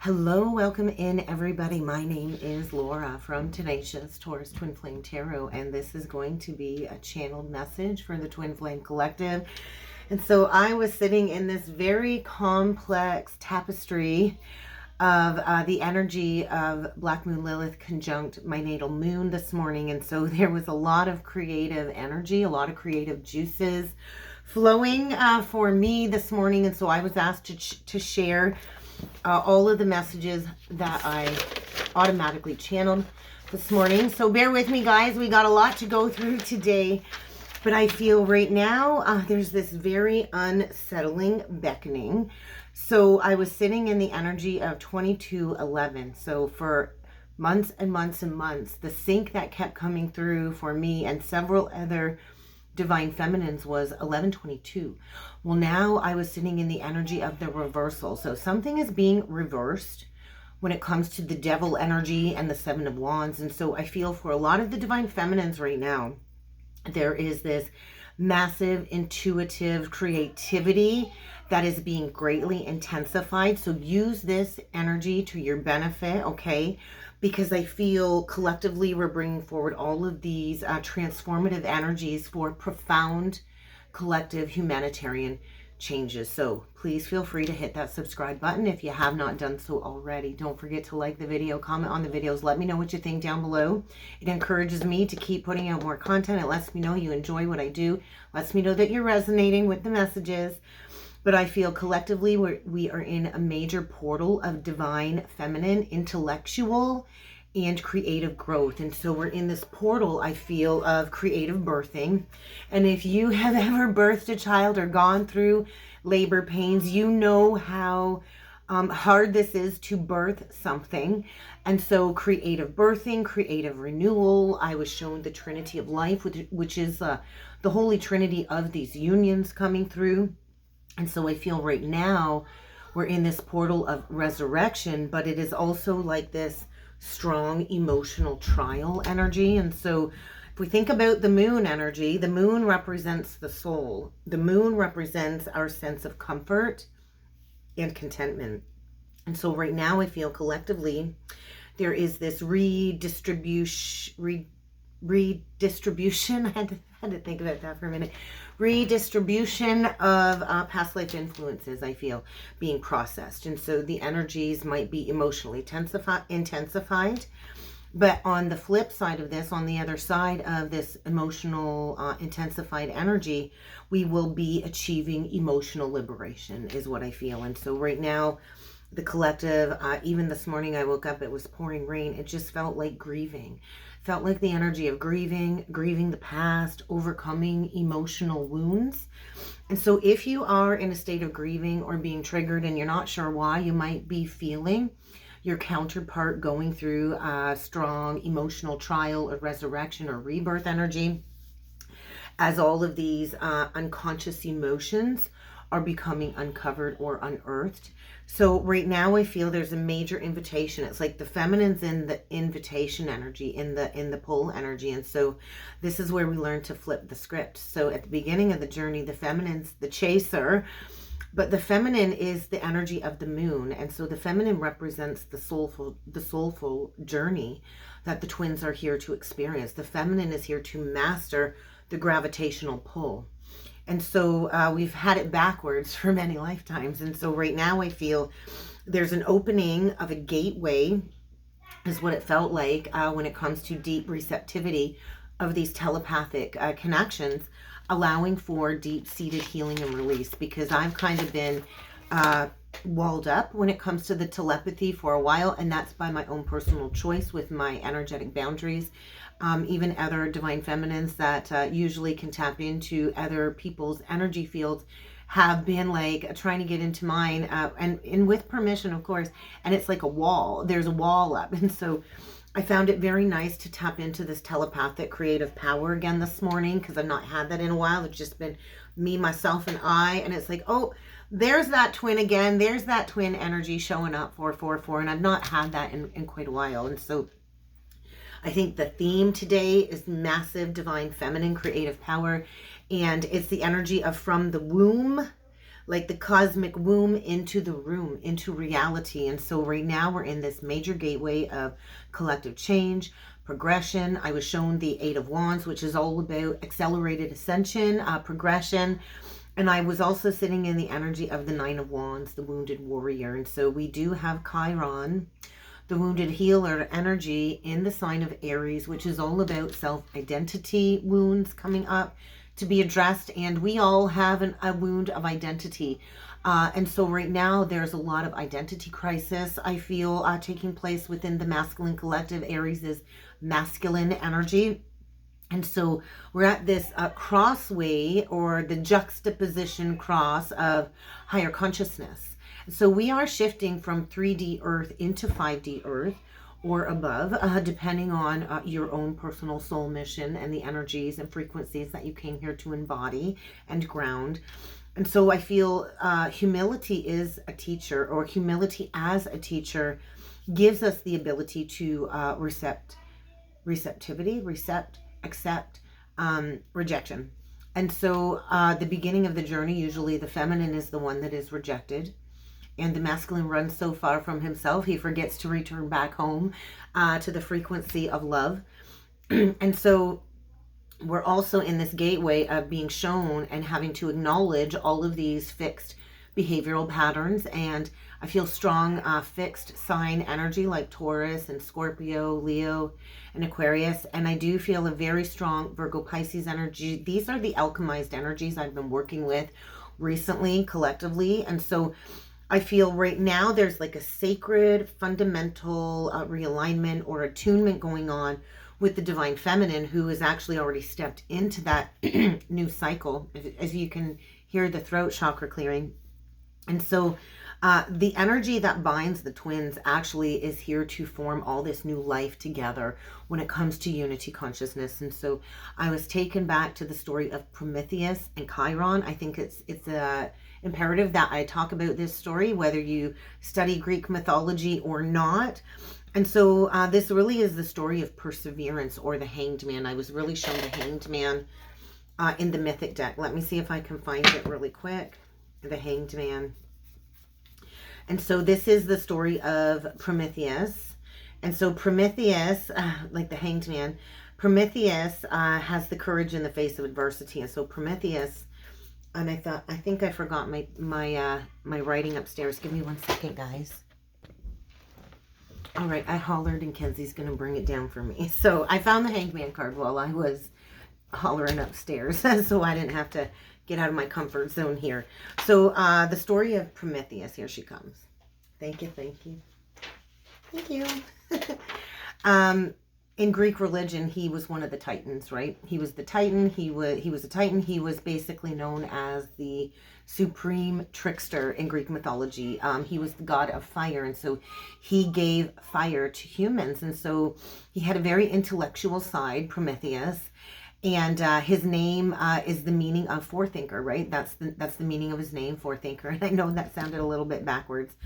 Hello, welcome in everybody. My name is Laura from Tenacious Taurus Twin Flame Tarot, and this is going to be a channeled message for the Twin Flame Collective. And so I was sitting in this very complex tapestry of the energy of Black Moon Lilith conjunct my natal moon this morning. And so there was a lot of creative energy, a lot of creative juices flowing for me this morning. And so I was asked to share all of the messages that I automatically channeled this morning. So bear with me, guys. We got a lot to go through today, but I feel right now there's this very unsettling beckoning. So I was sitting in the energy of 2211. So for months and months and months, the sync that kept coming through for me and several other divine feminines was 1122. Well, now I was sitting in the energy of the reversal. So something is being reversed when it comes to the devil energy and the Seven of Wands. And so I feel for a lot of the divine feminines right now, there is this massive intuitive creativity that is being greatly intensified. So use this energy to your benefit, okay? Because I feel collectively we're bringing forward all of these transformative energies for profound collective humanitarian changes. So please feel free to hit that subscribe button if you have not done so already. Don't forget to like the video, comment on the videos, let me know what you think down below. It encourages me to keep putting out more content. It lets me know you enjoy what I do, lets me know that you're resonating with the messages. But I feel collectively we are in a major portal of divine feminine, intellectual, and creative growth. And so we're in this portal, I feel, of creative birthing. And if you have ever birthed a child or gone through labor pains, you know how hard this is to birth something. And so creative birthing, creative renewal. I was shown the Trinity of Life, which is the Holy Trinity of these unions coming through. And so I feel right now we're in this portal of resurrection, but it is also like this strong emotional trial energy. And so if we think about the moon energy, the moon represents the soul. The moon represents our sense of comfort and contentment. And so right now I feel collectively there is this redistribution. I had to think about that for a minute. Redistribution of past life influences, I feel, being processed. And so the energies might be emotionally intensified. But on the flip side of this, on the other side of this emotional intensified energy, we will be achieving emotional liberation is what I feel. And so right now, the collective, even this morning I woke up, it was pouring rain. It just felt like grieving. Felt like the energy of grieving the past, overcoming emotional wounds. And so if you are in a state of grieving or being triggered and you're not sure why, you might be feeling your counterpart going through a strong emotional trial or resurrection or rebirth energy, as all of these unconscious emotions are becoming uncovered or unearthed. So right now I feel there's a major invitation. It's like the feminine's in the invitation energy, in the pull energy. And so this is where we learn to flip the script. So at the beginning of the journey, the feminine's the chaser, but the feminine is the energy of the moon. And so the feminine represents the soulful journey that the twins are here to experience. The feminine is here to master the gravitational pull. And so we've had it backwards for many lifetimes. And so right now I feel there's an opening of a gateway is what it felt like when it comes to deep receptivity of these telepathic connections, allowing for deep-seated healing and release. Because I've kind of been walled up when it comes to the telepathy for a while, and that's by my own personal choice with my energetic boundaries. Even other divine feminines that usually can tap into other people's energy fields have been like trying to get into mine, and with permission, of course, and it's like a wall. There's a wall up. And so I found it very nice to tap into this telepathic creative power again this morning, because I've not had that in a while. It's just been me, myself, and I, and it's like, oh, there's that twin again. There's that twin energy showing up, 444, and I've not had that in quite a while. And so I think the theme today is massive divine feminine creative power, and it's the energy of from the womb like the cosmic womb into the room, into reality. And so right now we're in this major gateway of collective change, progression. I was shown the Eight of Wands, which is all about accelerated ascension, progression. And I was also sitting in the energy of the Nine of Wands, the wounded warrior. And so we do have Chiron, the wounded healer energy, in the sign of Aries, which is all about self-identity wounds coming up to be addressed. And we all have a wound of identity. And so right now there's a lot of identity crisis, I feel, taking place within the masculine collective. Aries is masculine energy. And so we're at this crossway, or the juxtaposition cross of higher consciousness. So we are shifting from 3D Earth into 5D Earth or above, depending on your own personal soul mission and the energies and frequencies that you came here to embody and ground. And so I feel humility is a teacher, or humility as a teacher gives us the ability to accept rejection. And so the beginning of the journey, usually the feminine is the one that is rejected, and the masculine runs so far from himself he forgets to return back home to the frequency of love. And so we're also in this gateway of being shown and having to acknowledge all of these fixed behavioral patterns. And I feel strong fixed sign energy like Taurus and Scorpio, Leo, and Aquarius. And I do feel a very strong Virgo, Pisces energy. These are the alchemized energies I've been working with recently, collectively. And so I feel right now there's like a sacred, fundamental realignment or attunement going on with the divine feminine, who has actually already stepped into that new cycle, as you can hear the throat chakra clearing. And so the energy that binds the twins actually is here to form all this new life together when it comes to unity consciousness. And so I was taken back to the story of Prometheus and Chiron. I think it's imperative that I talk about this story, whether you study Greek mythology or not. And so this really is the story of perseverance, or the Hanged Man. I was really shown the Hanged Man in the mythic deck. Let me see if I can find it really quick. The Hanged Man. And so this is the story of Prometheus. And so Prometheus, like the Hanged Man, Prometheus has the courage in the face of adversity. And so Prometheus, and I think I forgot my writing upstairs. Give me 1 second, guys. All right, I hollered and Kenzie's going to bring it down for me. So I found the Hanged Man card while I was hollering upstairs, so I didn't have to get out of my comfort zone here. So the story of Prometheus, here she comes. Thank you, thank you. Thank you. In Greek religion, he was one of the Titans, right? He was the Titan. He was a Titan. He was basically known as the supreme trickster in Greek mythology. He was the god of fire, and so he gave fire to humans. And so he had a very intellectual side, Prometheus. And his name is the meaning of forethinker, right? That's the meaning of his name, forethinker. And I know that sounded a little bit backwards.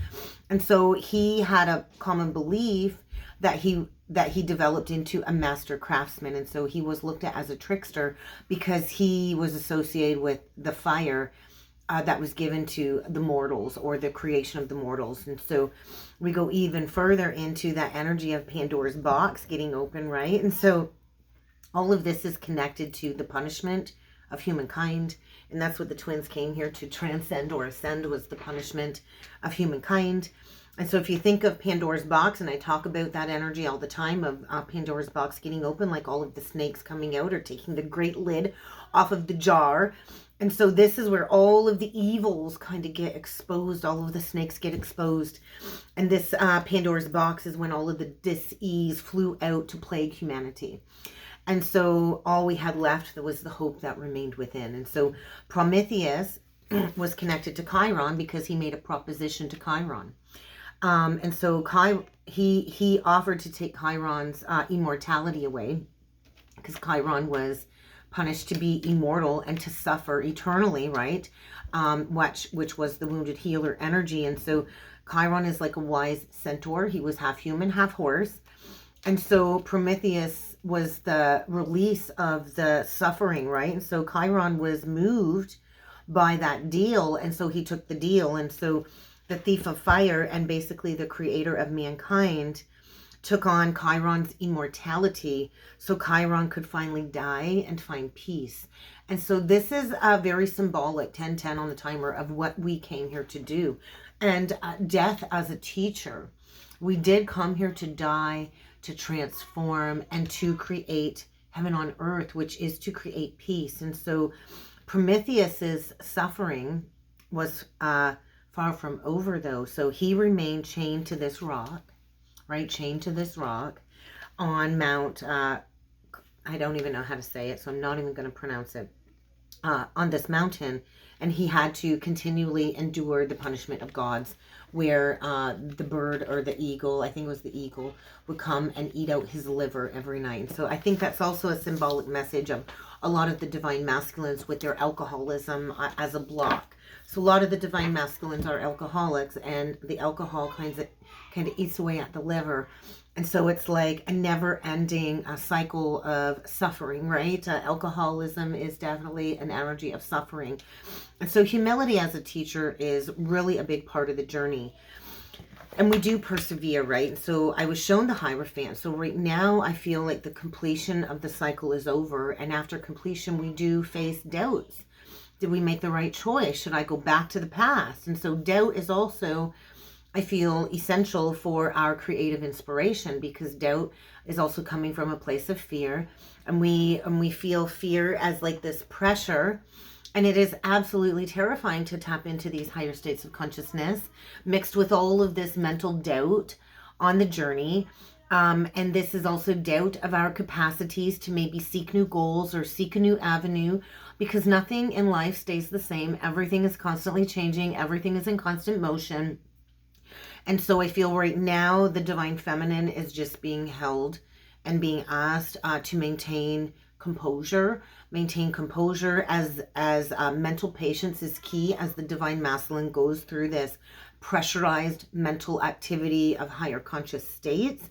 And so he had a common belief that he developed into a master craftsman. And so he was looked at as a trickster because he was associated with the fire that was given to the mortals, or the creation of the mortals. And so we go even further into that energy of Pandora's box getting open, right? And so all of this is connected to the punishment of humankind. And that's what the twins came here to transcend or ascend, was the punishment of humankind. And so if you think of Pandora's box, and I talk about that energy all the time of Pandora's box getting open, like all of the snakes coming out or taking the great lid off of the jar. And so this is where all of the evils kind of get exposed. All of the snakes get exposed. And this Pandora's box is when all of the dis-ease flew out to plague humanity. And so all we had left was the hope that remained within. And so Prometheus was connected to Chiron because he made a proposition to Chiron. And so he offered to take Chiron's immortality away, because Chiron was punished to be immortal and to suffer eternally, right? Which was the wounded healer energy. And so Chiron is like a wise centaur. He was half human, half horse. And so Prometheus was the release of the suffering, right? And so Chiron was moved by that deal. And so he took the deal. And so the thief of fire and basically the creator of mankind took on Chiron's immortality so Chiron could finally die and find peace. And so this is a very symbolic 1010 on the timer of what we came here to do. And death as a teacher. We did come here to die, to transform, and to create heaven on earth, which is to create peace. And so Prometheus's suffering was far from over, though. So he remained chained to this rock, right? Chained to this rock on Mount, I don't even know how to say it, so I'm not even going to pronounce it, on this mountain. And he had to continually endure the punishment of gods, where the bird or the eagle, I think it was the eagle, would come and eat out his liver every night. And so I think that's also a symbolic message of a lot of the divine masculines with their alcoholism as a block. So a lot of the divine masculines are alcoholics, and the alcohol kind of eats away at the liver. And so it's like a never-ending cycle of suffering, right? Alcoholism is definitely an energy of suffering. And so humility as a teacher is really a big part of the journey. And we do persevere, right? And so I was shown the Hierophant. So right now I feel like the completion of the cycle is over. And after completion, we do face doubts. Did we make the right choice? Should I go back to the past? And so doubt is also, I feel, essential for our creative inspiration, because doubt is also coming from a place of fear. And we feel fear as like this pressure. And it is absolutely terrifying to tap into these higher states of consciousness mixed with all of this mental doubt on the journey. And this is also doubt of our capacities to maybe seek new goals or seek a new avenue, because nothing in life stays the same. Everything is constantly changing. Everything is in constant motion. And so I feel right now the divine feminine is just being held and being asked to maintain composure. Maintain composure as mental patience is key as the divine masculine goes through this pressurized mental activity of higher conscious states,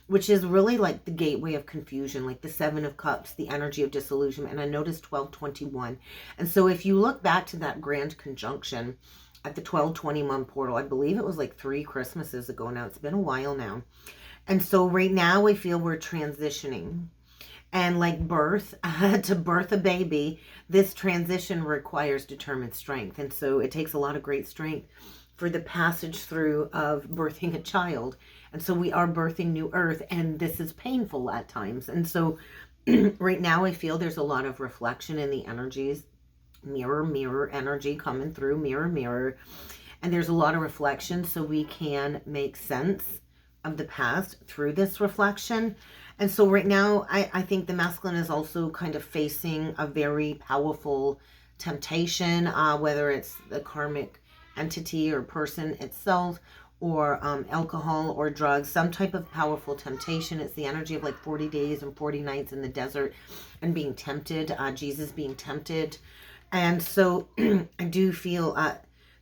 which is really like the gateway of confusion, like the Seven of Cups, the energy of disillusionment. And I noticed 1221. And so if you look back to that grand conjunction at the 1221 portal, I believe it was like 3 Christmases ago now. It's been a while now. And so right now I feel we're transitioning. And like birth, to birth a baby, this transition requires determined strength. And so it takes a lot of great strength for the passage through of birthing a child. And so we are birthing new earth, and this is painful at times. And so right now I feel there's a lot of reflection in the energies. Mirror, mirror energy coming through, mirror, mirror. And there's a lot of reflection so we can make sense of the past through this reflection. And so right now, I think the masculine is also kind of facing a very powerful temptation, whether it's the karmic entity or person itself, or alcohol or drugs, some type of powerful temptation. It's the energy of like 40 days and 40 nights in the desert and being tempted, Jesus being tempted. And so I do feel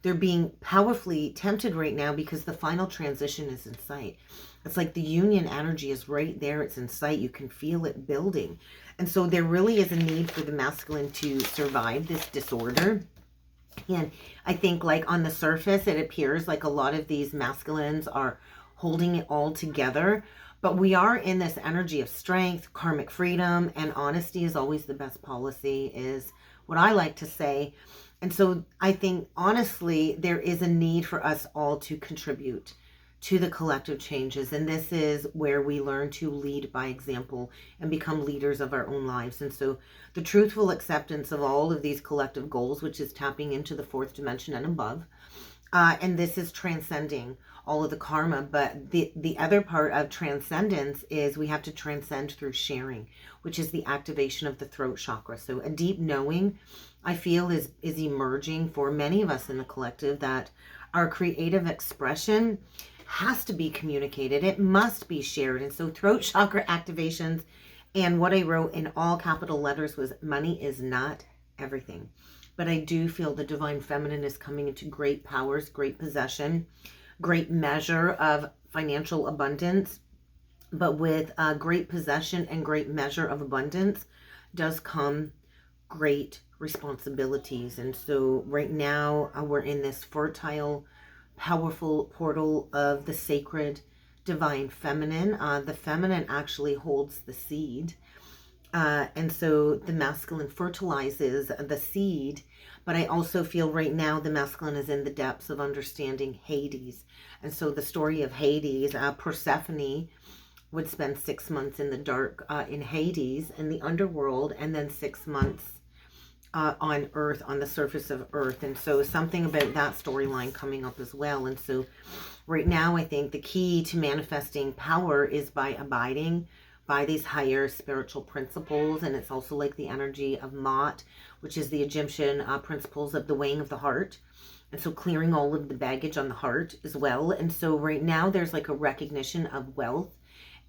they're being powerfully tempted right now because the final transition is in sight. It's like the union energy is right there. It's in sight. You can feel it building. And so there really is a need for the masculine to survive this disorder. And I think like on the surface, it appears like a lot of these masculines are holding it all together. But we are in this energy of strength, karmic freedom, and honesty is always the best policy, is what I like to say. And so I think, honestly, there is a need for us all to contribute to the collective changes. And this is where we learn to lead by example and become leaders of our own lives. And so the truthful acceptance of all of these collective goals, which is tapping into the 4th dimension and above. And this is transcending all of the karma. But the other part of transcendence is we have to transcend through sharing, which is the activation of the throat chakra. So a deep knowing, I feel, is emerging for many of us in the collective, that our creative expression has to be communicated. It must be shared. And so throat chakra activations, and what I wrote in all capital letters was, money is not everything. But I do feel the divine feminine is coming into great powers, great possession, great measure of financial abundance. But with great possession and great measure of abundance does come great responsibilities. And so right now we're in this fertile, powerful portal of the sacred divine feminine. The feminine actually holds the seed. And so the masculine fertilizes the seed. But I also feel right now the masculine is in the depths of understanding Hades. And so the story of Hades, Persephone would spend 6 months in the dark in Hades, in the underworld, and then 6 months on Earth, on the surface of Earth. And so something about that storyline coming up as well. And so right now, I think the key to manifesting power is by abiding by these higher spiritual principles. And it's also like the energy of Ma'at, which is the Egyptian principles of the weighing of the heart. And so clearing all of the baggage on the heart as well. And so right now there's like a recognition of wealth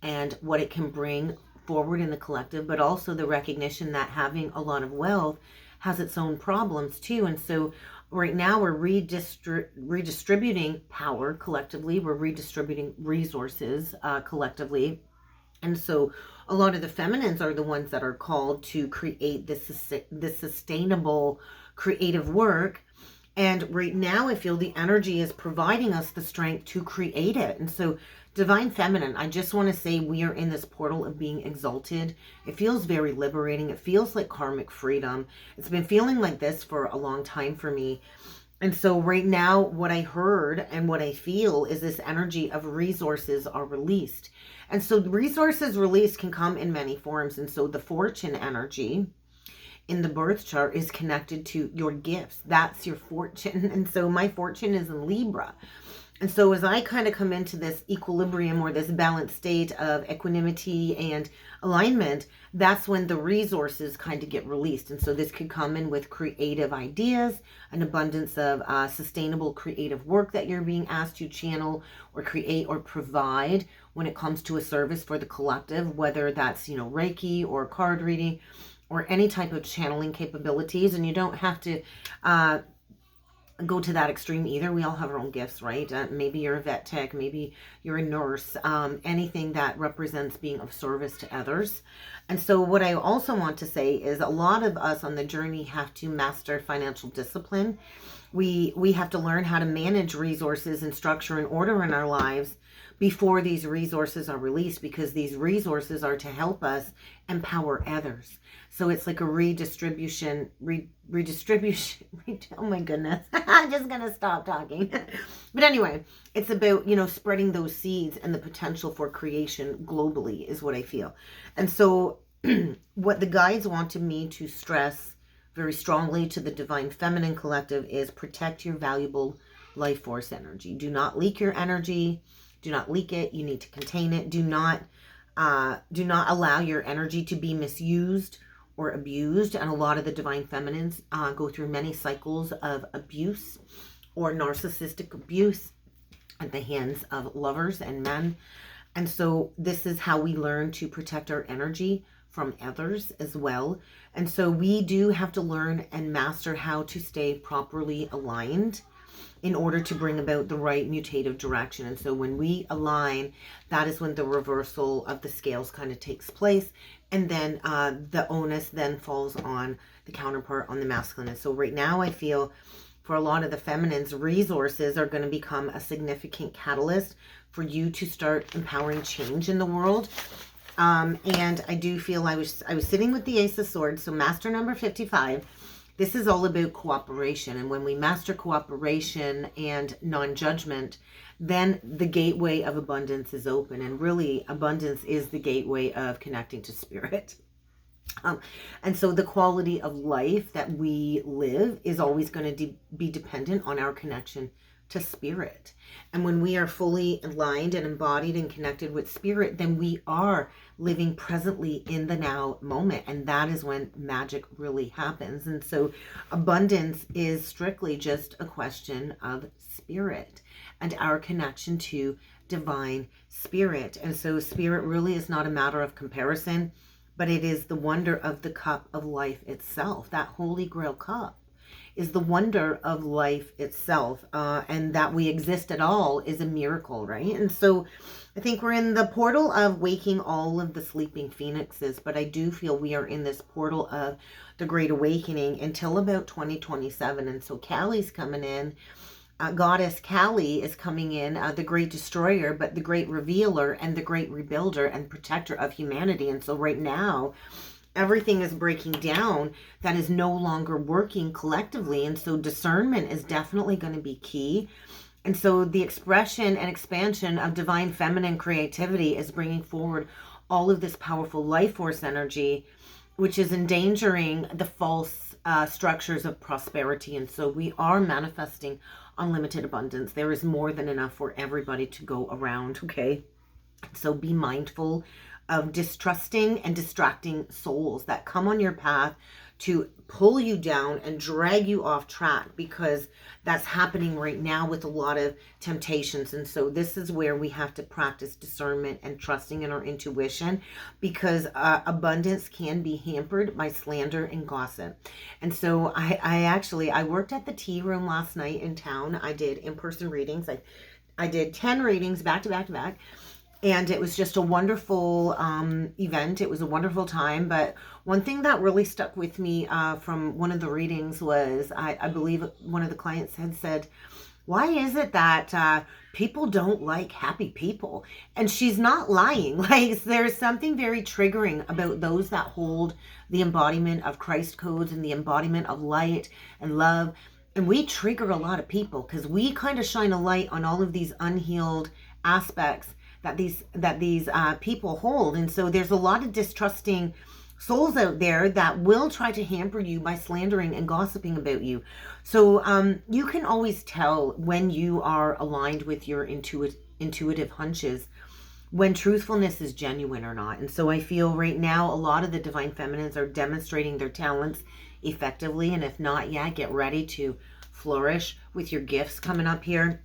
and what it can bring forward in the collective, but also the recognition that having a lot of wealth has its own problems too. And so right now we're redistributing power collectively. We're redistributing resources collectively. And so a lot of the feminines are the ones that are called to create this sustainable creative work. And right now I feel the energy is providing us the strength to create it. And so divine feminine, I just want to say we are in this portal of being exalted. It feels very liberating. It feels like karmic freedom. It's been feeling like this for a long time for me. And so right now, what I heard and what I feel is this energy of resources are released. And so the resources released can come in many forms. And so the fortune energy in the birth chart is connected to your gifts. That's your fortune. And so my fortune is in Libra. And so as I kind of come into this equilibrium or this balanced state of equanimity and alignment, that's when the resources kind of get released. And so this could come in with creative ideas, an abundance of sustainable creative work that you're being asked to channel or create or provide when it comes to a service for the collective, whether that's, Reiki or card reading or any type of channeling capabilities. And you don't have to go to that extreme either. We all have our own gifts, right? Maybe you're a vet tech, maybe you're a nurse, anything that represents being of service to others. And so what I also want to say is a lot of us on the journey have to master financial discipline. We have to learn how to manage resources and structure and order in our lives before these resources are released, because these resources are to help us empower others. So it's like a redistribution. Oh my goodness. I'm just going to stop talking. But anyway, it's about, spreading those seeds and the potential for creation globally is what I feel. And so what the guides wanted me to stress very strongly to the Divine Feminine Collective is protect your valuable life force energy. Do not leak your energy. Do not leak it. You need to contain it. Do not allow your energy to be misused or abused. And a lot of the divine feminines go through many cycles of abuse or narcissistic abuse at the hands of lovers and men. And so this is how we learn to protect our energy from others as well. And so we do have to learn and master how to stay properly aligned in order to bring about the right mutative direction. And so when we align, that is when the reversal of the scales kind of takes place. And then the onus then falls on the counterpart, on the masculine. And so right now I feel for a lot of the feminines, resources are going to become a significant catalyst for you to start empowering change in the world. And I do feel I was sitting with the Ace of Swords, so master number 55. This is all about cooperation. And when we master cooperation and non-judgment, then the gateway of abundance is open. And really, abundance is the gateway of connecting to spirit. And so the quality of life that we live is always going to be dependent on our connection to spirit. And when we are fully aligned and embodied and connected with spirit, then we are living presently in the now moment. And that is when magic really happens. And so abundance is strictly just a question of spirit and our connection to divine spirit. And so spirit really is not a matter of comparison, but it is the wonder of the cup of life itself, that holy grail cup. is the wonder of life itself, and that we exist at all is a miracle, right? And so I think we're in the portal of waking all of the sleeping phoenixes, but I do feel we are in this portal of the Great Awakening until about 2027. And so Callie's coming in. Goddess Callie is coming in, the great destroyer, but the great revealer and the great rebuilder and protector of humanity. And so right now, everything is breaking down that is no longer working collectively. And so discernment is definitely going to be key. And so the expression and expansion of divine feminine creativity is bringing forward all of this powerful life force energy, which is endangering the false structures of prosperity. And so we are manifesting unlimited abundance. There is more than enough for everybody to go around, okay? So be mindful of distrusting and distracting souls that come on your path to pull you down and drag you off track, because that's happening right now with a lot of temptations. And so this is where we have to practice discernment and trusting in our intuition, because abundance can be hampered by slander and gossip. And so I worked at the tea room last night in town. I did in-person readings. I did 10 readings back to back to back. And it was just a wonderful event. It was a wonderful time. But one thing that really stuck with me from one of the readings was, I believe one of the clients had said, why is it that people don't like happy people? And she's not lying. Like, there's something very triggering about those that hold the embodiment of Christ codes and the embodiment of light and love. And we trigger a lot of people because we kind of shine a light on all of these unhealed aspects that these people hold. And so there's a lot of distrusting souls out there that will try to hamper you by slandering and gossiping about you. So you can always tell when you are aligned with your intuitive hunches, when truthfulness is genuine or not. And so I feel right now a lot of the divine feminines are demonstrating their talents effectively. And if not yet, get ready to flourish with your gifts coming up here.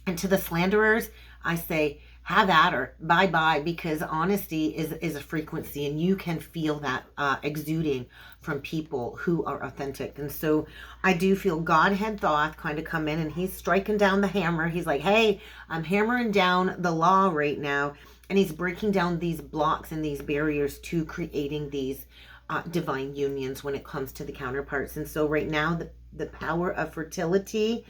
And to the slanderers, I say, have at her, bye-bye, because honesty is a frequency, and you can feel that exuding from people who are authentic. And so I do feel Godhead Thoth kind of come in, and he's striking down the hammer. He's like, hey, I'm hammering down the law right now, and he's breaking down these blocks and these barriers to creating these divine unions when it comes to the counterparts. And so right now, the power of fertility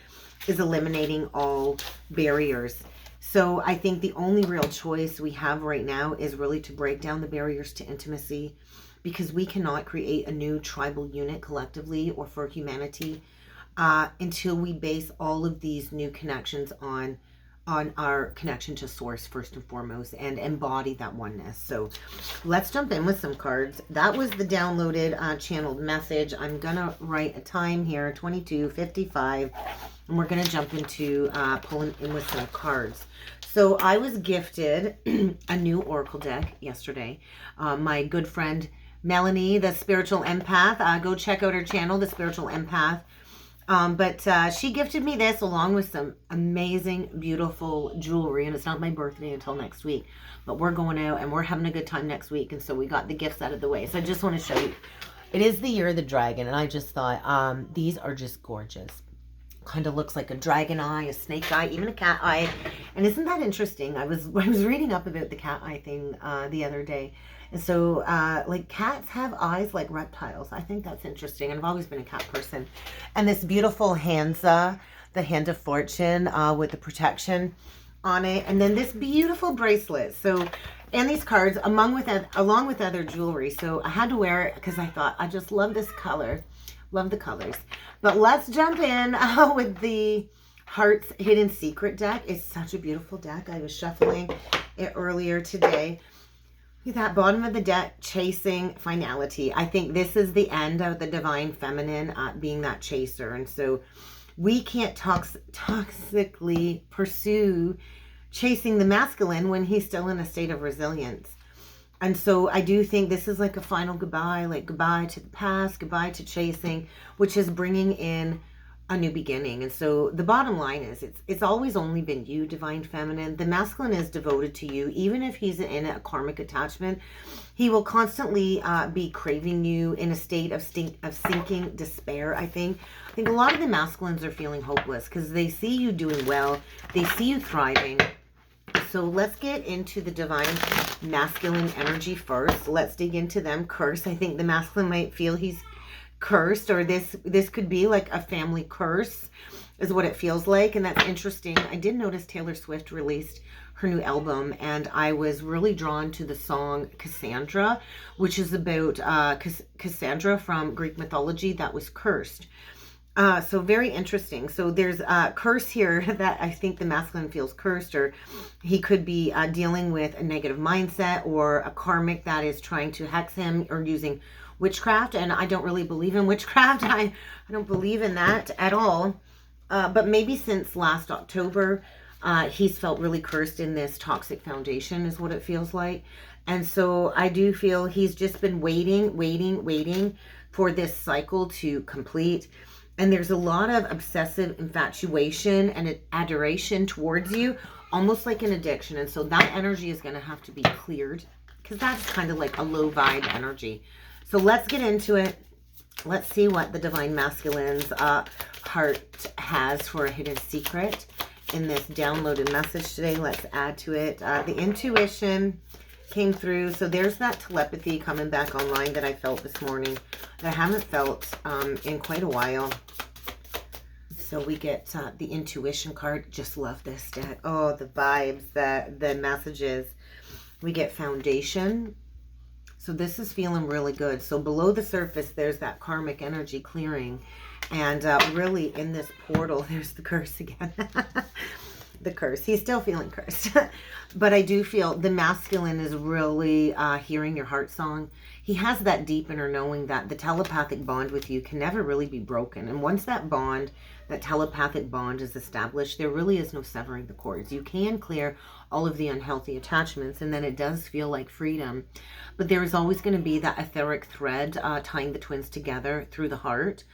is eliminating all barriers. So I think the only real choice we have right now is really to break down the barriers to intimacy, because we cannot create a new tribal unit collectively or for humanity until we base all of these new connections on our connection to source first and foremost, and embody that oneness. So let's jump in with some cards. That was the downloaded channeled message. I'm gonna write a time here, 22:55, and we're gonna jump into pulling in with some cards. So I was gifted a new oracle deck yesterday. My good friend Melanie, the spiritual empath, go check out her channel, the spiritual empath. But she gifted me this along with some amazing, beautiful jewelry. And it's not my birthday until next week. But we're going out and we're having a good time next week. And so we got the gifts out of the way. So I just want to show you. It is the year of the dragon. And I just thought these are just gorgeous. Kind of looks like a dragon eye, a snake eye, even a cat eye. And isn't that interesting? I was reading up about the cat eye thing the other day. And so, like, cats have eyes like reptiles. I think that's interesting. And I've always been a cat person. And this beautiful Hansa, the hand of fortune with the protection on it. And then this beautiful bracelet. So, and these cards along with other jewelry. So I had to wear it because I thought, I just love this color. Love the colors. But let's jump in with the Heart's Hidden Secret deck. It's such a beautiful deck. I was shuffling it earlier today. Look at that bottom of the deck, chasing finality. I think this is the end of the divine feminine being that chaser. And so we can't toxically pursue chasing the masculine when he's still in a state of resilience. And so I do think this is like a final goodbye, like goodbye to the past, goodbye to chasing, which is bringing in a new beginning. And so the bottom line is it's always only been you, divine feminine. The masculine is devoted to you. Even if he's in a karmic attachment, he will constantly be craving you in a state of sinking despair. I think a lot of the masculines are feeling hopeless because they see you doing well, they see you thriving. So let's get into the divine masculine energy first. Let's dig into them. Curse. I think the masculine might feel he's cursed, or this could be like a family curse is what it feels like. And that's interesting. I did notice Taylor Swift released her new album, and I was really drawn to the song Cassandra, which is about Cassandra from Greek mythology that was cursed. So very interesting. So there's a curse here that I think the masculine feels cursed, or he could be dealing with a negative mindset or a karmic that is trying to hex him or using witchcraft. And I don't really believe in witchcraft. I don't believe in that at all. But maybe since last October, he's felt really cursed in this toxic foundation is what it feels like. And so I do feel he's just been waiting for this cycle to complete. And there's a lot of obsessive infatuation and adoration towards you, almost like an addiction. And so that energy is going to have to be cleared, because that's kind of like a low vibe energy. So let's get into it. Let's see what the divine masculine's heart has for a hidden secret in this downloaded message today. Let's add to it. The intuition came through. So there's that telepathy coming back online that I felt this morning that I haven't felt in quite a while. So we get the intuition card. Just love this deck. Oh, the vibes, the messages. We get foundation. So this is feeling really good. So below the surface, there's that karmic energy clearing. And really in this portal, there's the curse again. The curse. He's still feeling cursed. But I do feel the masculine is really hearing your heart song. He has that deep inner knowing that the telepathic bond with you can never really be broken. And once that bond, that telepathic bond is established, there really is no severing the cords. You can clear all of the unhealthy attachments, and then it does feel like freedom. But there is always going to be that etheric thread tying the twins together through the heart.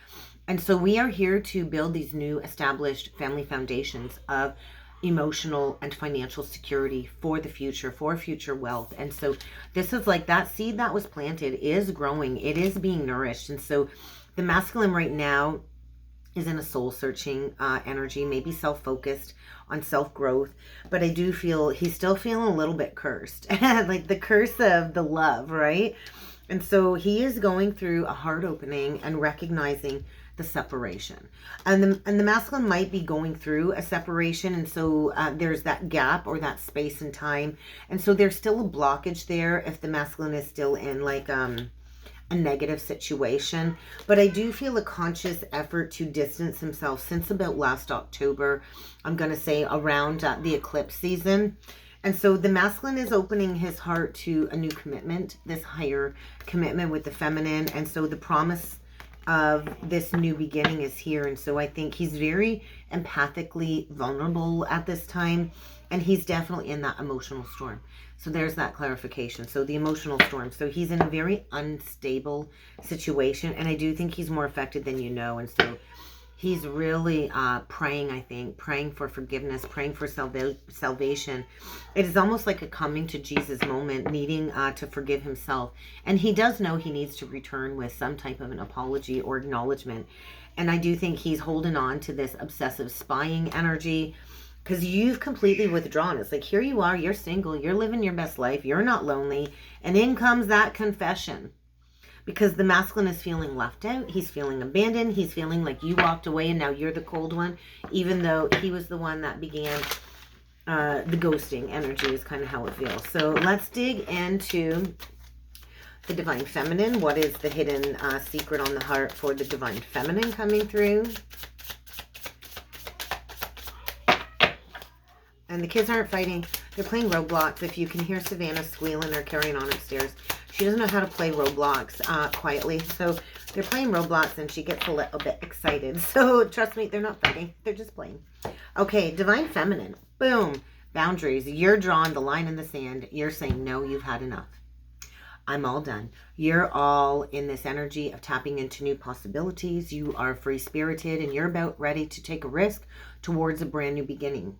And so we are here to build these new established family foundations of emotional and financial security for the future, for future wealth. And so this is like that seed that was planted is growing. It is being nourished. And so the masculine right now is in a soul searching energy, maybe self-focused on self-growth. But I do feel he's still feeling a little bit cursed, like the curse of the love, right? And so he is going through a heart opening and recognizing the separation. And the masculine might be going through a separation. And so there's that gap or that space and time. And so there's still a blockage there if the masculine is still in like a negative situation. But I do feel a conscious effort to distance himself since about last October. I'm going to say around the eclipse season. And so the masculine is opening his heart to a new commitment, this higher commitment with the feminine. And so the promise of this new beginning is here. And so I think he's very empathically vulnerable at this time. And he's definitely in that emotional storm. So there's that clarification. So the emotional storm. So he's in a very unstable situation. And I do think he's more affected than you know. And so he's really praying, I think, praying for forgiveness, praying for salvation. It is almost like a coming to Jesus moment, needing to forgive himself. And he does know he needs to return with some type of an apology or acknowledgement. And I do think he's holding on to this obsessive spying energy, because you've completely withdrawn. It's like, here you are, you're single, you're living your best life, you're not lonely. And in comes that confession. Because the masculine is feeling left out. He's feeling abandoned. He's feeling like you walked away and now you're the cold one. Even though he was the one that began the ghosting energy is kind of how it feels. So let's dig into the divine feminine. What is the hidden secret on the heart for the divine feminine coming through? And the kids aren't fighting. They're playing Roblox. If you can hear Savannah squealing or carrying on upstairs, she doesn't know how to play Roblox quietly. So they're playing Roblox and she gets a little bit excited. So trust me, they're not fighting. They're just playing. Okay, divine feminine. Boom. Boundaries. You're drawing the line in the sand. You're saying, no, you've had enough. I'm all done. You're all in this energy of tapping into new possibilities. You are free-spirited and you're about ready to take a risk towards a brand new beginning,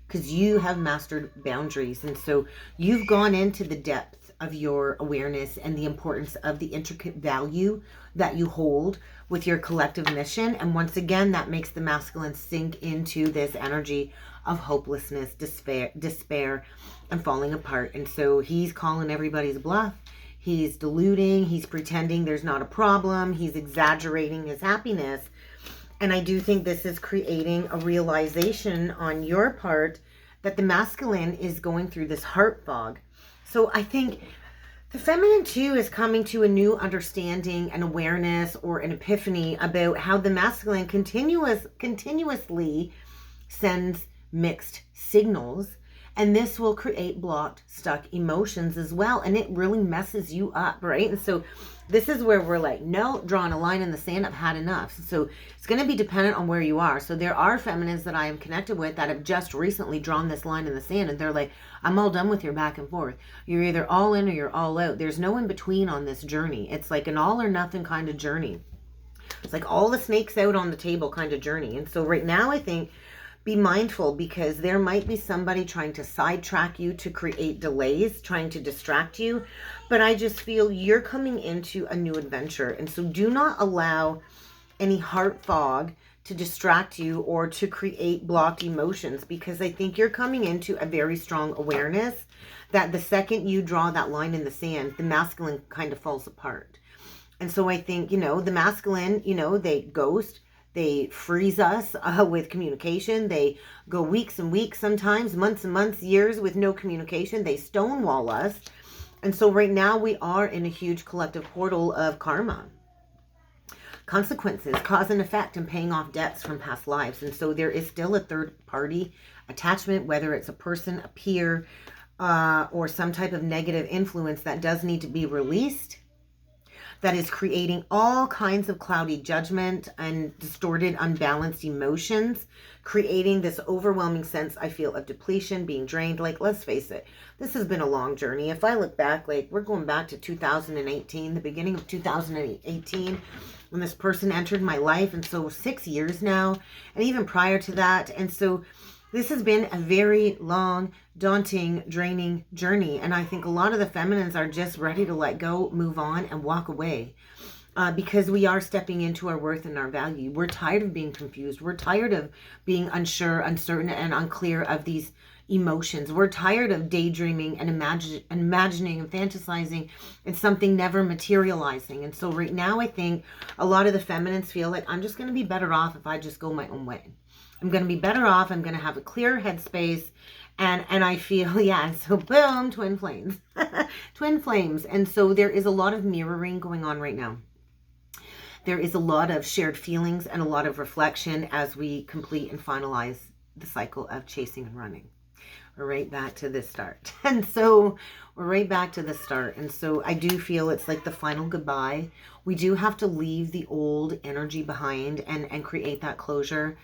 because you have mastered boundaries. And so you've gone into the depth of your awareness and the importance of the intricate value that you hold with your collective mission. And once again, that makes the masculine sink into this energy of hopelessness, despair, and falling apart. And so he's calling everybody's bluff. He's deluding. He's pretending there's not a problem. He's exaggerating his happiness. And I do think this is creating a realization on your part that the masculine is going through this heart fog. So I think the feminine too is coming to a new understanding and awareness, or an epiphany about how the masculine continuously sends mixed signals. And this will create blocked, stuck emotions as well. And it really messes you up, right? And so this is where we're like, no, drawing a line in the sand, I've had enough. So it's going to be dependent on where you are. So there are feminines that I am connected with that have just recently drawn this line in the sand. And they're like, I'm all done with your back and forth. You're either all in or you're all out. There's no in between on this journey. It's like an all or nothing kind of journey. It's like all the snakes out on the table kind of journey. And so right now, I think, be mindful, because there might be somebody trying to sidetrack you to create delays, trying to distract you. But I just feel you're coming into a new adventure. And so do not allow any heart fog to distract you or to create blocked emotions, because I think you're coming into a very strong awareness that the second you draw that line in the sand, the masculine kind of falls apart. And so I think, the masculine, they ghost. They freeze us with communication. They go weeks and weeks, sometimes months and months, years with no communication. They stonewall us. And so right now we are in a huge collective portal of karma. Consequences, cause and effect, and paying off debts from past lives. And so there is still a third party attachment, whether it's a person, a peer, or some type of negative influence that does need to be released, that is creating all kinds of cloudy judgment and distorted, unbalanced emotions, creating this overwhelming sense, I feel, of depletion, being drained. Like, let's face it, this has been a long journey. If I look back, like, we're going back to 2018, the beginning of 2018, when this person entered my life. And so 6 years now, and even prior to that. And so this has been a very long, daunting, draining journey. And I think a lot of the feminines are just ready to let go, move on, and walk away. Because we are stepping into our worth and our value. We're tired of being confused. We're tired of being unsure, uncertain, and unclear of these emotions. We're tired of daydreaming and imagining and fantasizing and something never materializing. And so right now, I think a lot of the feminines feel like, I'm just going to be better off if I just go my own way. I'm going to be better off. I'm going to have a clear headspace. And I feel, yeah, so boom, twin flames. Twin flames. And so there is a lot of mirroring going on right now. There is a lot of shared feelings and a lot of reflection as we complete and finalize the cycle of chasing and running. We're right back to the start. And so we're right back to the start. And so I do feel it's like the final goodbye. We do have to leave the old energy behind and create that closure.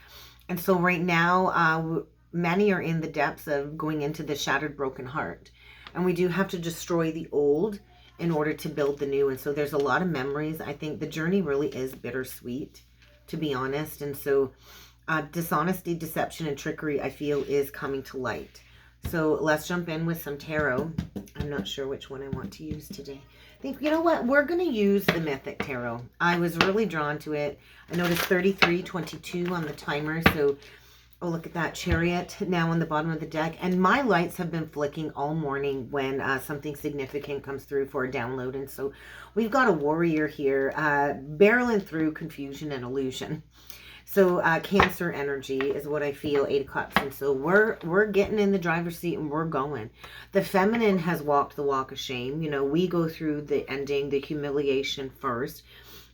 And so right now, many are in the depths of going into the shattered, broken heart. And we do have to destroy the old in order to build the new. And so there's a lot of memories. I think the journey really is bittersweet, to be honest. And so dishonesty, deception, and trickery, I feel, is coming to light. So let's jump in with some tarot. I'm not sure which one I want to use today. I think, you know what? We're going to use the Mythic Tarot. I was really drawn to it. I noticed 3322 on the timer. So, oh, look at that Chariot now on the bottom of the deck. And my lights have been flicking all morning when something significant comes through for a download. And so we've got a warrior here barreling through confusion and illusion. So Cancer energy is what I feel, 8 of Cups. And so we're getting in the driver's seat and we're going. The feminine has walked the walk of shame. You know, we go through the ending, the humiliation first.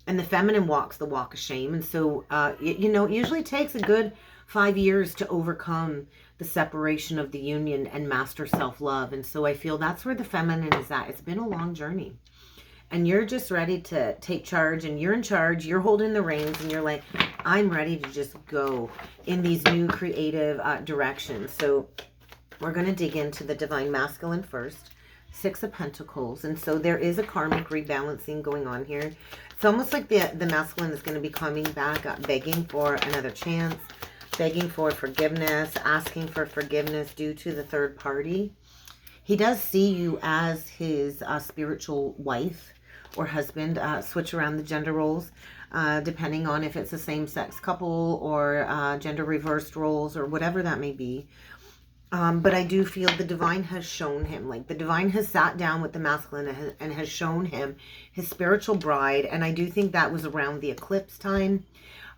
And the feminine walks the walk of shame. And so, you know, it usually takes a good 5 years to overcome the separation of the union and master self-love. And so I feel that's where the feminine is at. It's been a long journey. And you're just ready to take charge, and you're in charge. You're holding the reins, and you're like, I'm ready to just go in these new creative directions. So we're going to dig into the Divine Masculine first. Six of Pentacles. And so there is a karmic rebalancing going on here. It's almost like the masculine is going to be coming back, begging for another chance, begging for forgiveness, asking for forgiveness due to the third party. He does see you as his spiritual wife or husband. Switch around the gender roles, depending on if it's a same-sex couple or gender reversed roles or whatever that may be. But I do feel the divine has shown him, like the divine has sat down with the masculine and has shown him his spiritual bride. And I do think that was around the eclipse time.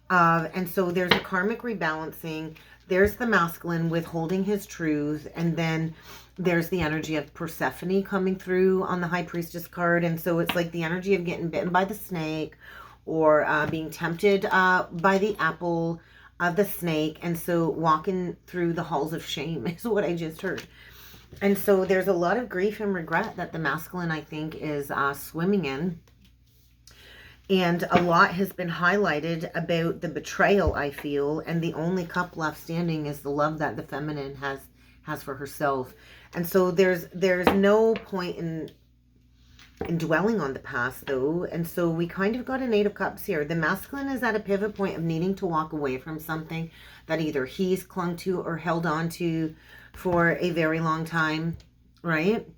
And so there's a karmic rebalancing. There's the masculine withholding his truth. And then there's the energy of Persephone coming through on the High Priestess card. And so it's like the energy of getting bitten by the snake or being tempted by the apple of the snake. And so walking through the halls of shame is what I just heard. And so there's a lot of grief and regret that the masculine, I think, is swimming in. And a lot has been highlighted about the betrayal, I feel. And the only cup left standing is the love that the feminine has for herself. And so there's no point in dwelling on the past, though. And so we kind of got an Eight of Cups here. The masculine is at a pivot point of needing to walk away from something that either he's clung to or held on to for a very long time, right?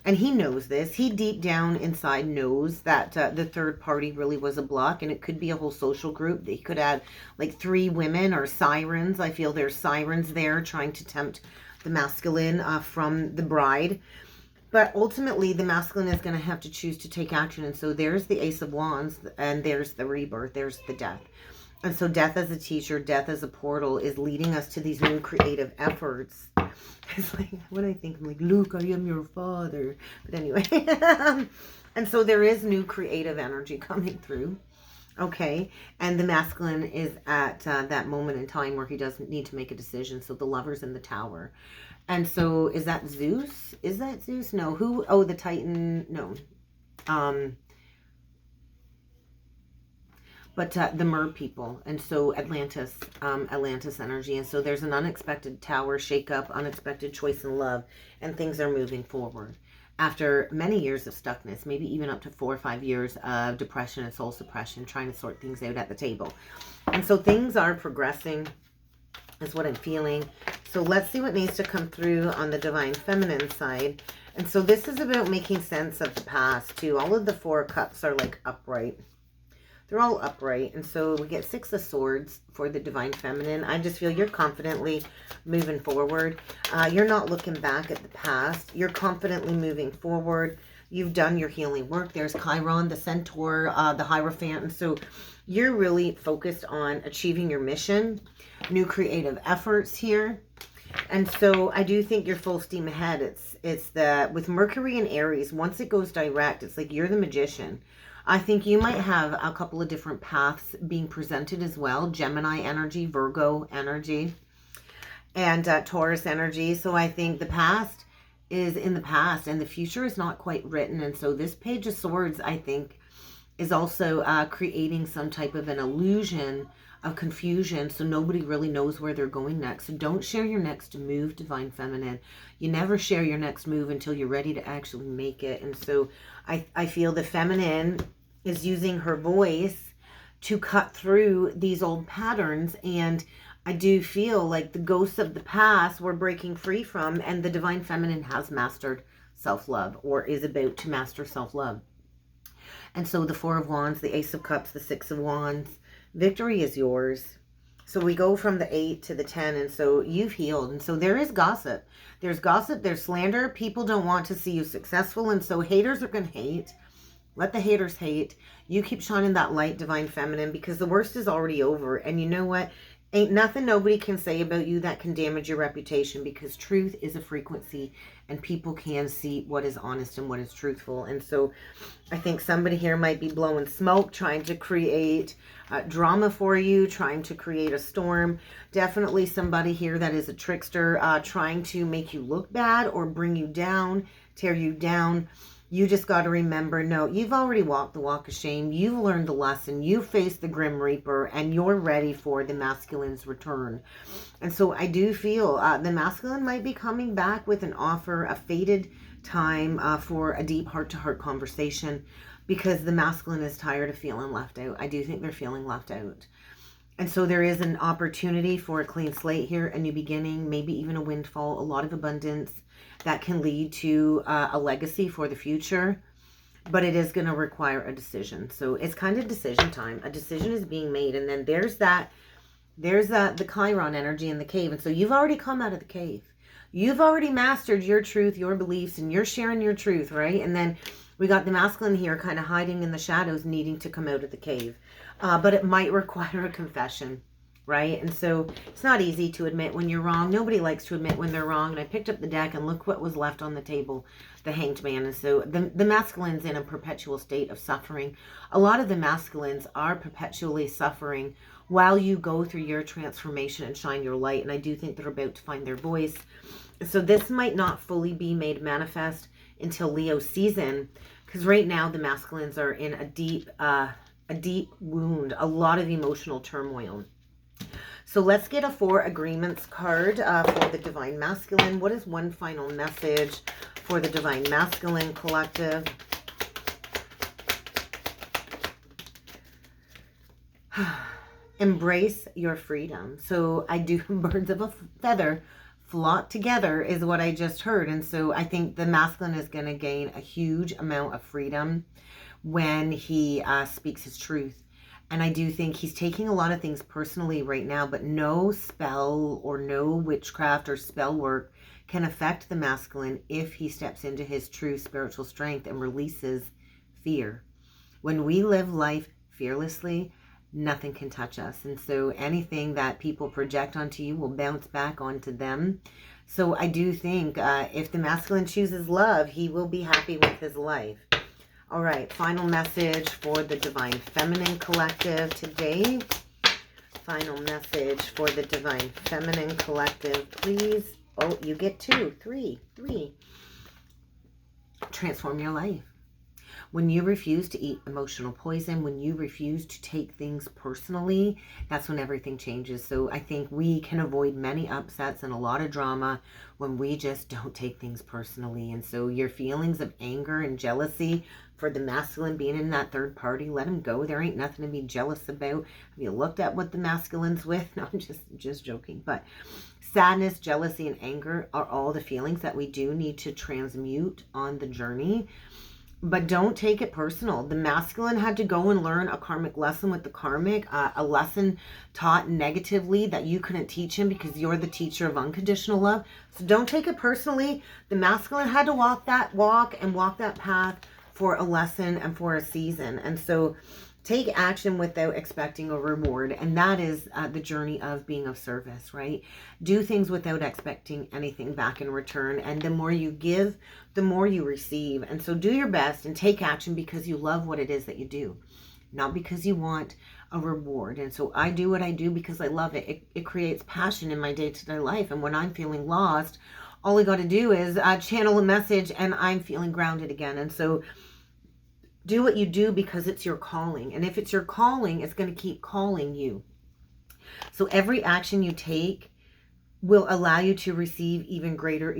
And he knows this. He deep down inside knows that the third party really was a block, and it could be a whole social group. They could add like 3 women or sirens. I feel there's sirens there trying to tempt the masculine from the bride. But ultimately, the masculine is going to have to choose to take action. And so there's the Ace of Wands, and there's the rebirth, there's the death. And so death as a teacher, death as a portal is leading us to these new creative efforts. It's like, when I think, I'm like, Luke, I am your father. But anyway, and so there is new creative energy coming through. Okay, and the masculine is at that moment in time where he doesn't need to make a decision. So the Lover's in the Tower. And so is that Zeus? Is that Zeus? No. Who? Oh, the Titan. No. But the Mer people. And so Atlantis, Atlantis energy. And so there's an unexpected tower shakeup, unexpected choice in love, and things are moving forward. After many years of stuckness, maybe even up to 4 or 5 years of depression and soul suppression, trying to sort things out at the table. And so things are progressing, is what I'm feeling. So let's see what needs to come through on the divine feminine side. And so this is about making sense of the past too. All of the 4 cups are like upright. They're all upright. And so we get 6 of Swords for the divine feminine. I just feel you're confidently moving forward. You're not looking back at the past. You're confidently moving forward. You've done your healing work. There's Chiron, the Centaur, the Hierophant. And so you're really focused on achieving your mission, new creative efforts here. And so I do think you're full steam ahead. It's the, with Mercury and Aries, once it goes direct, it's like you're the magician. I think you might have a couple of different paths being presented as well. Gemini energy, Virgo energy, and Taurus energy. So I think the past is in the past and the future is not quite written. And so this Page of Swords, I think, is also creating some type of an illusion of confusion, so nobody really knows where they're going next. So don't share your next move, divine feminine. You never share your next move until you're ready to actually make it. And so I feel the feminine is using her voice to cut through these old patterns. And I do feel like the ghosts of the past we're breaking free from, and the divine feminine has mastered self-love or is about to master self-love. And so the 4 of Wands, the Ace of Cups, the 6 of Wands, victory is yours. So we go from the 8 to the 10, and so you've healed. And so there is gossip. There's gossip, there's slander. People don't want to see you successful, and so haters are going to hate. Let the haters hate. You keep shining that light, divine feminine, because the worst is already over. And you know what? Ain't nothing nobody can say about you that can damage your reputation, because truth is a frequency and people can see what is honest and what is truthful. And so I think somebody here might be blowing smoke, trying to create drama for you, trying to create a storm. Definitely somebody here that is a trickster, trying to make you look bad or bring you down, tear you down. You just got to remember, no, you've already walked the walk of shame. You've learned the lesson. You faced the Grim Reaper, and you're ready for the masculine's return. And so I do feel the masculine might be coming back with an offer, a fated time for a deep heart-to-heart conversation, because the masculine is tired of feeling left out. I do think they're feeling left out. And so there is an opportunity for a clean slate here, a new beginning, maybe even a windfall, a lot of abundance that can lead to a legacy for the future. But it is going to require a decision. So it's kind of decision time. A decision is being made. And then there's the Chiron energy in the cave. And so you've already come out of the cave. You've already mastered your truth, your beliefs, and you're sharing your truth, right? And then we got the masculine here kind of hiding in the shadows, needing to come out of the cave. But it might require a confession, right? And so it's not easy to admit when you're wrong. Nobody likes to admit when they're wrong. And I picked up the deck and look what was left on the table, the Hanged Man. And so the masculine's in a perpetual state of suffering. A lot of the masculines are perpetually suffering while you go through your transformation and shine your light. And I do think they're about to find their voice. So this might not fully be made manifest until Leo season, because right now the masculines are in a deep wound, a lot of emotional turmoil. So let's get a 4 agreements card for the Divine Masculine. What is one final message for the Divine Masculine collective? Embrace your freedom. So I do birds of a feather flock together is what I just heard. And so I think the masculine is going to gain a huge amount of freedom when he speaks his truth. And I do think he's taking a lot of things personally right now, but no spell or no witchcraft or spell work can affect the masculine if he steps into his true spiritual strength and releases fear. When we live life fearlessly, nothing can touch us. And so anything that people project onto you will bounce back onto them. So I do think if the masculine chooses love, he will be happy with his life. All right, final message for the Divine Feminine collective today. Final message for the Divine Feminine collective, please. Oh, you get 2, 3. Transform your life. When you refuse to eat emotional poison, when you refuse to take things personally, that's when everything changes. So I think we can avoid many upsets and a lot of drama when we just don't take things personally. And so your feelings of anger and jealousy for the masculine being in that third party, let them go. There ain't nothing to be jealous about. Have you looked at what the masculine's with? No, I'm just joking. But sadness, jealousy, and anger are all the feelings that we do need to transmute on the journey. But don't take it personal. The masculine had to go and learn a karmic lesson with the karmic, a lesson taught negatively that you couldn't teach him because you're the teacher of unconditional love. So don't take it personally. The masculine had to walk that walk and walk that path for a lesson and for a season. And so take action without expecting a reward. And that is the journey of being of service, right? Do things without expecting anything back in return. And the more you give, the more you receive. And so do your best and take action because you love what it is that you do, not because you want a reward. And so I do what I do because I love it. It creates passion in my day-to-day life. And when I'm feeling lost, all I got to do is channel a message and I'm feeling grounded again. And so do what you do because it's your calling. And if it's your calling, it's going to keep calling you. So every action you take will allow you to receive even greater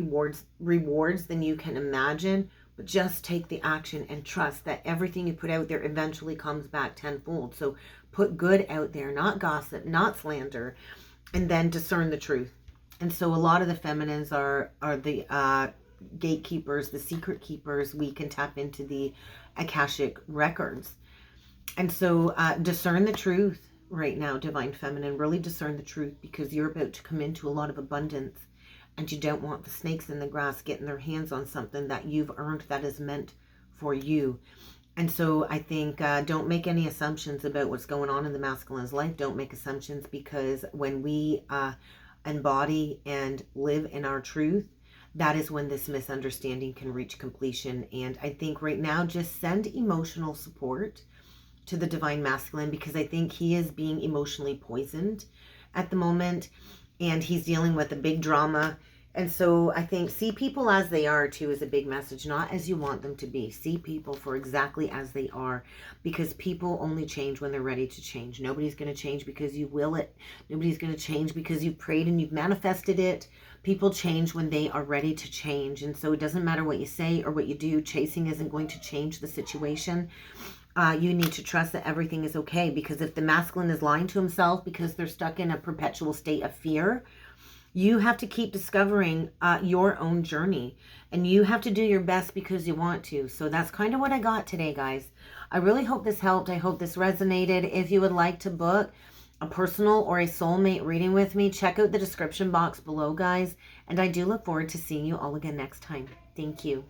rewards than you can imagine. But just take the action and trust that everything you put out there eventually comes back tenfold. So put good out there, not gossip, not slander, and then discern the truth. And so a lot of the feminines are the gatekeepers, the secret keepers. We can tap into the Akashic records. And so discern the truth right now, Divine Feminine. Really discern the truth because you're about to come into a lot of abundance and you don't want the snakes in the grass getting their hands on something that you've earned that is meant for you. And so I think don't make any assumptions about what's going on in the masculine's life. Don't make assumptions because when we embody and live in our truth, that is when this misunderstanding can reach completion. And I think right now, just send emotional support to the Divine Masculine because I think he is being emotionally poisoned at the moment. And he's dealing with a big drama And so I think see people as they are too is a big message, not as you want them to be. See people for exactly as they are, because people only change when they're ready to change. Nobody's going to change because you will it. Nobody's going to change because you've prayed and you've manifested it. People change when they are ready to change. And so it doesn't matter what you say or what you do. Chasing isn't going to change the situation. You need to trust that everything is okay, because if the masculine is lying to himself because they're stuck in a perpetual state of fear, you have to keep discovering your own journey, and you have to do your best because you want to. So that's kind of what I got today, guys. I really hope this helped. I hope this resonated. If you would like to book a personal or a soulmate reading with me, check out the description box below, guys. And I do look forward to seeing you all again next time. Thank you.